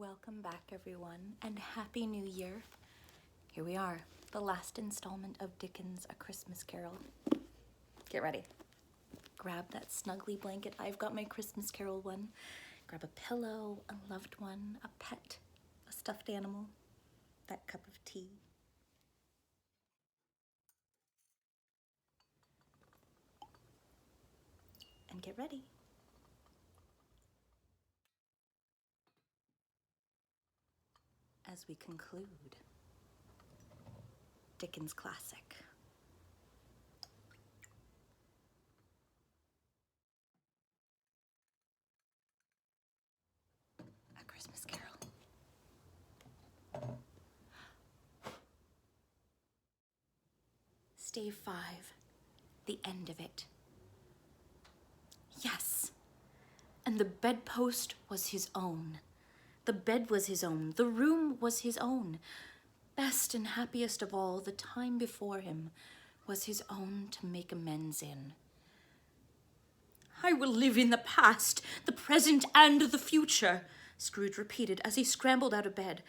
Welcome back, everyone, and Happy New Year. Here we are, the last installment of Dickens' A Christmas Carol. Get ready. Grab that snuggly blanket. I've got my Christmas Carol one. Grab a pillow, a loved one, a pet, a stuffed animal, that cup of tea. And get ready. As we conclude Dickens' classic. A Christmas Carol. Stave 5, the end of it. Yes, and the bedpost was his own. The bed was his own, the room was his own. Best and happiest of all, the time before him was his own to make amends in. I will live in the past, the present, and the future, Scrooge repeated as he scrambled out of bed.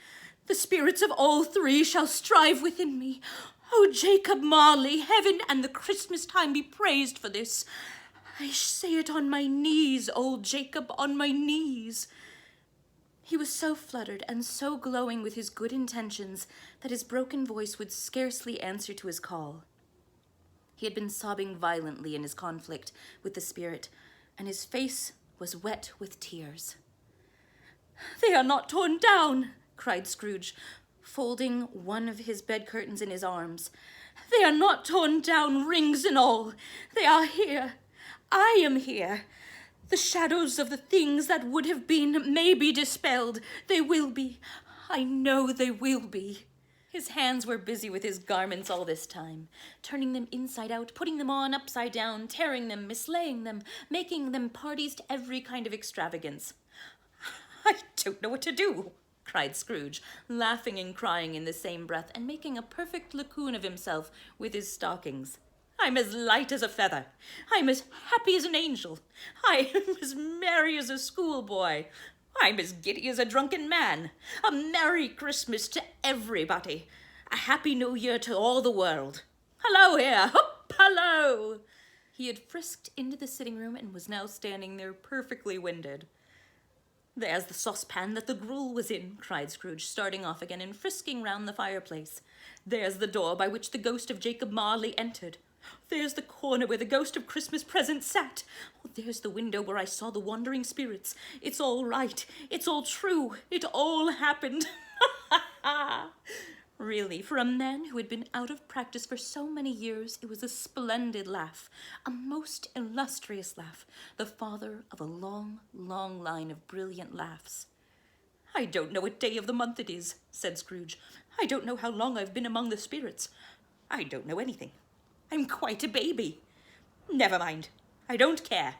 The spirits of all three shall strive within me. Oh, Jacob Marley, heaven and the Christmas time be praised for this. I say it on my knees, old Jacob, on my knees. He was so fluttered and so glowing with his good intentions that his broken voice would scarcely answer to his call. He had been sobbing violently in his conflict with the spirit, and his face was wet with tears. They are not torn down, cried Scrooge, folding one of his bed curtains in his arms. They are not torn down, rings and all. They are here. I am here. The shadows of the things that would have been may be dispelled. They will be. I know they will be. His hands were busy with his garments all this time, turning them inside out, putting them on upside down, tearing them, mislaying them, making them parties to every kind of extravagance. I don't know what to do, cried Scrooge, laughing and crying in the same breath and making a perfect lacoon of himself with his stockings. I'm as light as a feather. I'm as happy as an angel. I am as merry as a schoolboy. I'm as giddy as a drunken man. A Merry Christmas to everybody. A Happy New Year to all the world. Hello here. Hup, hello. He had frisked into the sitting room and was now standing there perfectly winded. There's the saucepan that the gruel was in, cried Scrooge, starting off again and frisking round the fireplace. There's the door by which the ghost of Jacob Marley entered. There's the corner where the ghost of Christmas present sat. Oh, there's the window where I saw the wandering spirits. It's all right. It's all true. It all happened. Really, for a man who had been out of practice for so many years, it was a splendid laugh, a most illustrious laugh, the father of a long, long line of brilliant laughs. I don't know what day of the month it is, said Scrooge. I don't know how long I've been among the spirits. I don't know anything. I'm quite a baby. Never mind. I don't care.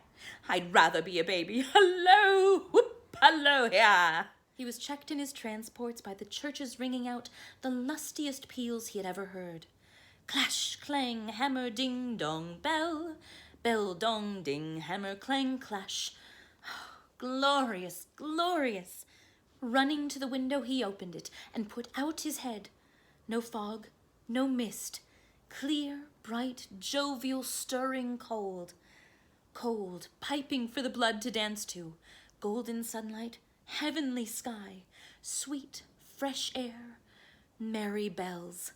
I'd rather be a baby. Hello! Whoop! Hello here! He was checked in his transports by the churches ringing out the lustiest peals he had ever heard. Clash, clang, hammer, ding, dong, bell. Bell, dong, ding, hammer, clang, clash. Oh, glorious, glorious! Running to the window, he opened it and put out his head. No fog, no mist. Clear, bright, jovial, stirring cold. Cold, piping for the blood to dance to. Golden sunlight, heavenly sky, sweet, fresh air, merry bells.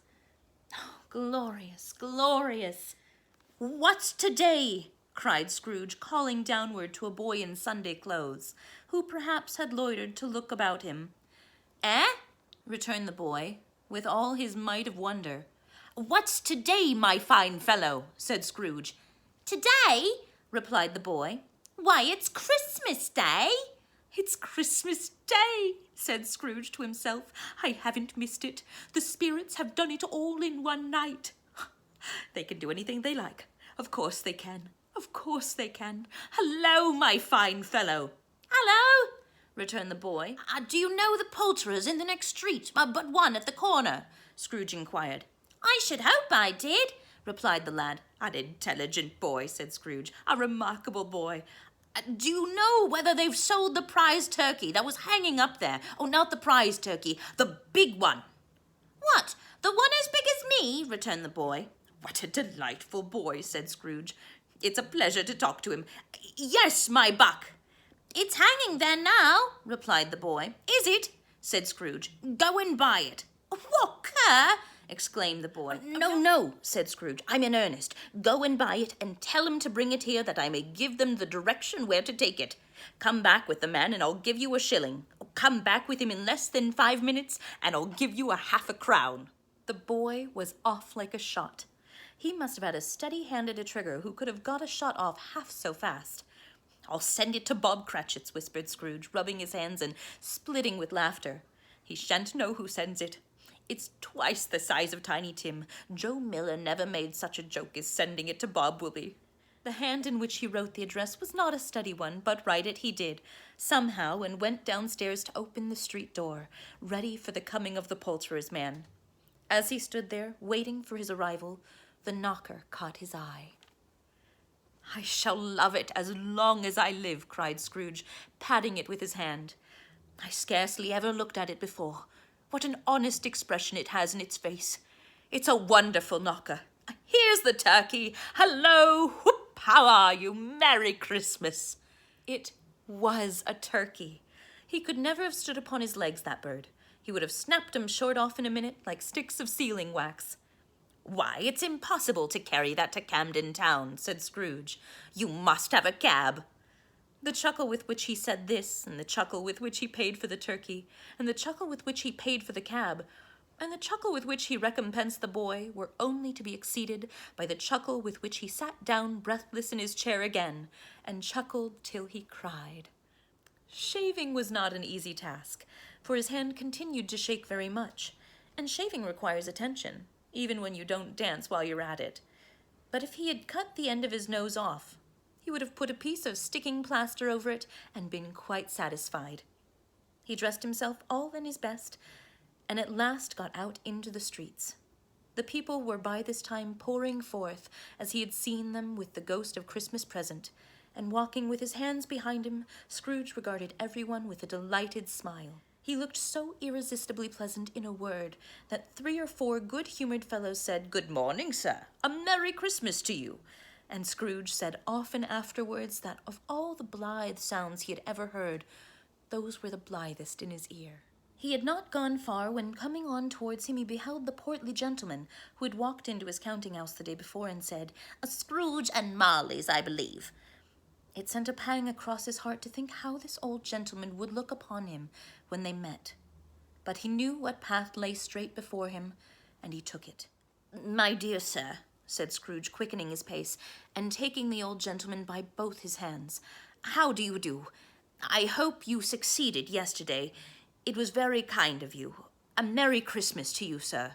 Oh, glorious, glorious. What's today? Cried Scrooge, calling downward to a boy in Sunday clothes, who perhaps had loitered to look about him. Eh? Returned the boy, with all his might of wonder. What's today, my fine fellow? Said Scrooge. Today? Replied the boy. Why, it's Christmas Day. It's Christmas Day, said Scrooge to himself. I haven't missed it. The spirits have done it all in one night. They can do anything they like. Of course they can. Of course they can. Hello, my fine fellow. Hello, returned the boy. Do you know the poulterers in the next street, but one at the corner? Scrooge inquired. I should hope I did, replied the lad. An intelligent boy, said Scrooge. A remarkable boy. Do you know whether they've sold the prize turkey that was hanging up there? Oh, not the prize turkey, the big one. What, the one as big as me? Returned the boy. What a delightful boy, said Scrooge. It's a pleasure to talk to him. Yes, my buck. It's hanging there now, replied the boy. Is it? Said Scrooge. Go and buy it. What, cur? Exclaimed the boy. No, said Scrooge. I'm in earnest. Go and buy it and tell him to bring it here that I may give them the direction where to take it. Come back with the man and I'll give you a shilling. Come back with him in less than 5 minutes and I'll give you a half a crown. The boy was off like a shot. He must have had a steady hand at a trigger who could have got a shot off half so fast. I'll send it to Bob Cratchit's, whispered Scrooge, rubbing his hands and splitting with laughter. He shan't know who sends it. It's twice the size of Tiny Tim. Joe Miller never made such a joke as sending it to Bob, will he? The hand in which he wrote the address was not a steady one, but write it he did, somehow, and went downstairs to open the street door, ready for the coming of the poulterer's man. As he stood there, waiting for his arrival, the knocker caught his eye. I shall love it as long as I live, cried Scrooge, patting it with his hand. I scarcely ever looked at it before. What an honest expression it has in its face. It's a wonderful knocker. Here's the turkey. Hello, whoop, how are you? Merry Christmas. It was a turkey. He could never have stood upon his legs, that bird. He would have snapped 'em short off in a minute like sticks of sealing wax. Why, it's impossible to carry that to Camden Town, said Scrooge. You must have a cab. The chuckle with which he said this, and the chuckle with which he paid for the turkey, and the chuckle with which he paid for the cab, and the chuckle with which he recompensed the boy were only to be exceeded by the chuckle with which he sat down breathless in his chair again, and chuckled till he cried. Shaving was not an easy task, for his hand continued to shake very much, and shaving requires attention, even when you don't dance while you're at it. But if he had cut the end of his nose off, he would have put a piece of sticking plaster over it and been quite satisfied. He dressed himself all in his best, and at last got out into the streets. The people were by this time pouring forth, as he had seen them with the ghost of Christmas present, and walking with his hands behind him, Scrooge regarded everyone with a delighted smile. He looked so irresistibly pleasant in a word that 3 or 4 good-humoured fellows said, Good morning, sir. A Merry Christmas to you. And Scrooge said often afterwards that of all the blithe sounds he had ever heard, those were the blithest in his ear. He had not gone far when, coming on towards him, he beheld the portly gentleman who had walked into his counting-house the day before and said, Scrooge and Marley's, I believe. It sent a pang across his heart to think how this old gentleman would look upon him when they met. But he knew what path lay straight before him, and he took it. My dear sir, said Scrooge, quickening his pace, and taking the old gentleman by both his hands, how do you do? I hope you succeeded yesterday. It was very kind of you. A Merry Christmas to you, sir.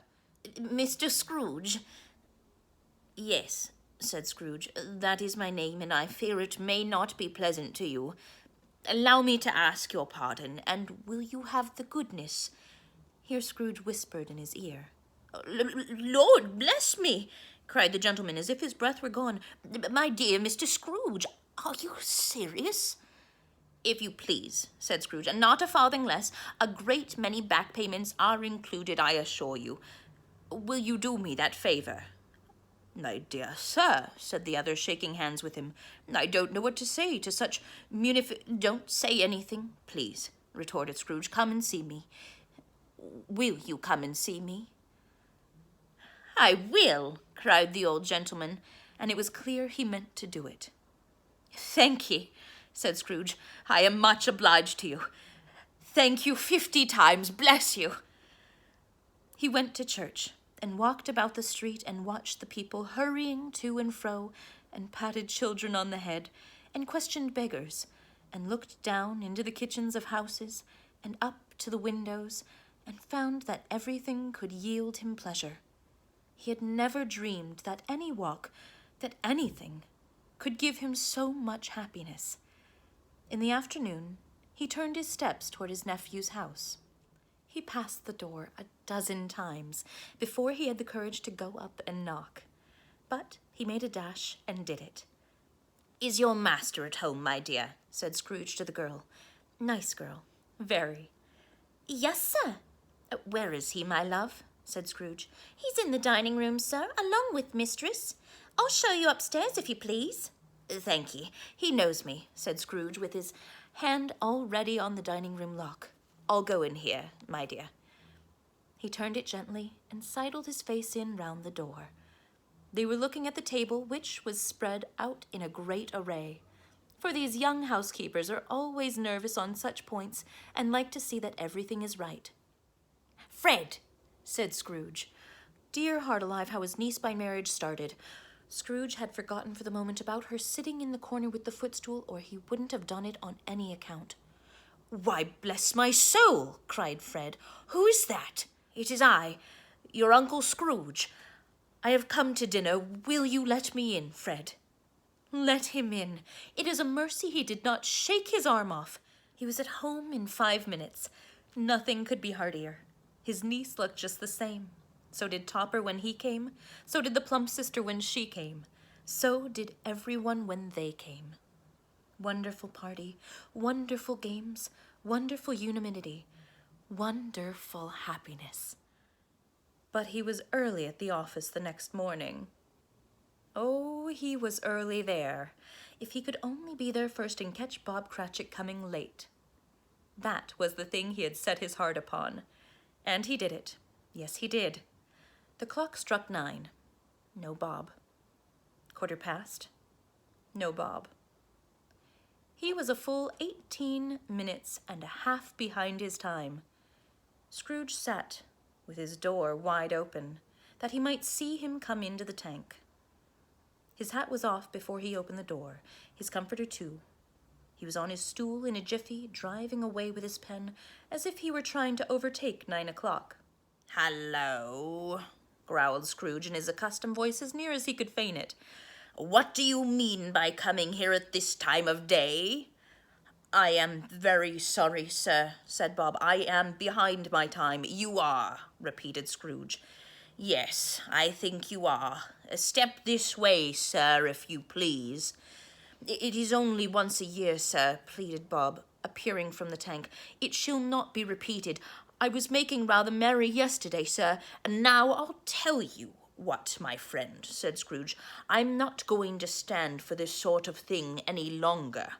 Mr. Scrooge? Yes, said Scrooge, that is my name, and I fear it may not be pleasant to you. Allow me to ask your pardon, and will you have the goodness? Here Scrooge whispered in his ear. Lord bless me, cried the gentleman, as if his breath were gone. My dear Mr. Scrooge, are you serious? If you please, said Scrooge, and not a farthing less. A great many back payments are included, I assure you. Will you do me that favour? My dear sir, said the other, shaking hands with him, I don't know what to say to such Don't say anything, please, retorted Scrooge. Come and see me. Will you come and see me? I will, cried the old gentleman, and it was clear he meant to do it. Thank ye, said Scrooge. I am much obliged to you. Thank you 50 times, bless you. He went to church, and walked about the street and watched the people hurrying to and fro, and patted children on the head, and questioned beggars, and looked down into the kitchens of houses, and up to the windows, and found that everything could yield him pleasure. He had never dreamed that any walk, that anything, could give him so much happiness. In the afternoon, he turned his steps toward his nephew's house. He passed the door a dozen times before he had the courage to go up and knock. But he made a dash and did it. "Is your master at home, my dear?" said Scrooge to the girl. Nice girl. Very. "Yes, sir." "Where is he, my love?" said Scrooge. "He's in the dining room, sir, along with mistress. I'll show you upstairs, if you please." "Thank ye. He knows me," said Scrooge, with his hand already on the dining room lock. "I'll go in here, my dear." He turned it gently and sidled his face in round the door. They were looking at the table, which was spread out in a great array. For these young housekeepers are always nervous on such points and like to see that everything is right. "Fred," said Scrooge. Dear heart alive, how his niece by marriage started. Scrooge had forgotten for the moment about her sitting in the corner with the footstool, or he wouldn't have done it on any account. "Why, bless my soul!" cried Fred. "Who is that?" "It is I, your Uncle Scrooge. I have come to dinner. Will you let me in, Fred?" Let him in. It is a mercy he did not shake his arm off. He was at home in 5 minutes. Nothing could be heartier. His niece looked just the same. So did Topper when he came. So did the plump sister when she came. So did everyone when they came. Wonderful party, wonderful games, wonderful unanimity, wonderful happiness. But he was early at the office the next morning. Oh, he was early there. If he could only be there first and catch Bob Cratchit coming late. That was the thing he had set his heart upon. And he did it. Yes, he did. The clock struck 9. No Bob. 1:15. No Bob. He was a full 18 minutes and a half behind his time. Scrooge sat with his door wide open, that he might see him come into the tank. His hat was off before he opened the door, his comforter too. He was on his stool in a jiffy, driving away with his pen, as if he were trying to overtake 9 o'clock. "Hello," growled Scrooge in his accustomed voice, as near as he could feign it. "What do you mean by coming here at this time of day?" "I am very sorry, sir," said Bob. "I am behind my time." "You are," repeated Scrooge. "Yes, I think you are. Step this way, sir, if you please." "It is only once a year, sir," pleaded Bob, appearing from the tank. "It shall not be repeated. I was making rather merry yesterday, sir, and now I'll tell you what, my friend," said Scrooge. "I'm not going to stand for this sort of thing any longer.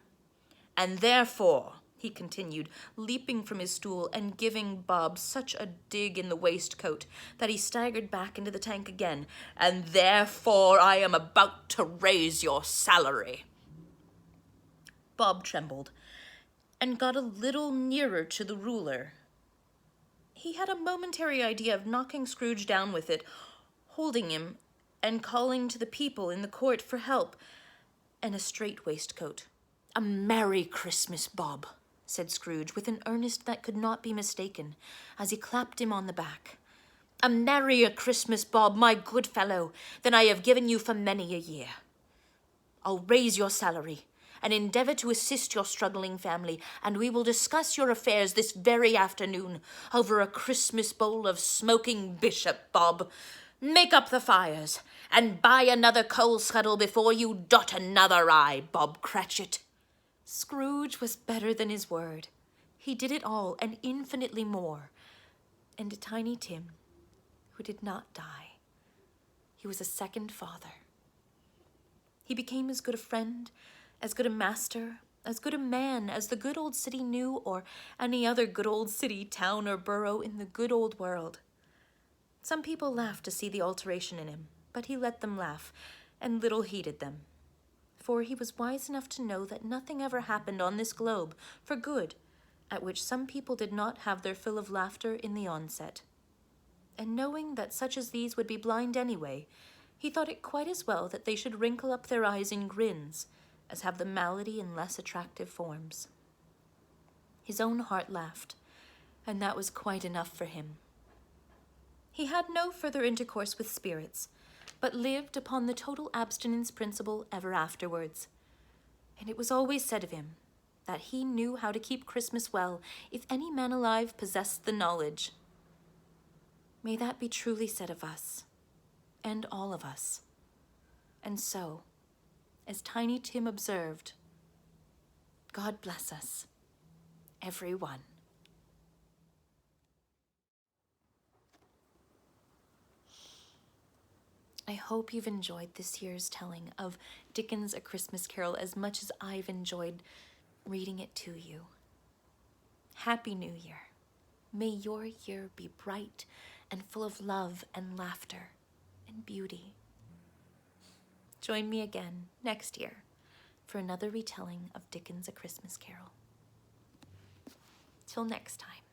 And therefore," he continued, leaping from his stool and giving Bob such a dig in the waistcoat that he staggered back into the tank again, "and therefore I am about to raise your salary." Bob trembled and got a little nearer to the ruler. He had a momentary idea of knocking Scrooge down with it, holding him and calling to the people in the court for help and a strait waistcoat. "A Merry Christmas, Bob," said Scrooge, with an earnest that could not be mistaken, as he clapped him on the back. "A merrier Christmas, Bob, my good fellow, than I have given you for many a year. I'll raise your salary and endeavor to assist your struggling family, and we will discuss your affairs this very afternoon over a Christmas bowl of smoking bishop, Bob. Make up the fires, and buy another coal scuttle before you dot another I, Bob Cratchit." Scrooge was better than his word. He did it all, and infinitely more. And Tiny Tim, who did not die, he was a second father. He became as good a friend, as good a master, as good a man as the good old city knew, or any other good old city, town, or borough in the good old world. Some people laughed to see the alteration in him, but he let them laugh, and little heeded them. For he was wise enough to know that nothing ever happened on this globe for good, at which some people did not have their fill of laughter in the onset. And knowing that such as these would be blind anyway, he thought it quite as well that they should wrinkle up their eyes in grins, as have the malady in less attractive forms. His own heart laughed, and that was quite enough for him. He had no further intercourse with spirits, but lived upon the total abstinence principle ever afterwards. And it was always said of him that he knew how to keep Christmas well, if any man alive possessed the knowledge. May that be truly said of us, and all of us. And so, As Tiny Tim observed, God bless us, everyone. I hope you've enjoyed this year's telling of Dickens' A Christmas Carol as much as I've enjoyed reading it to you. Happy New Year. May your year be bright and full of love and laughter and beauty. Join me again next year for another retelling of Dickens' A Christmas Carol. Till next time.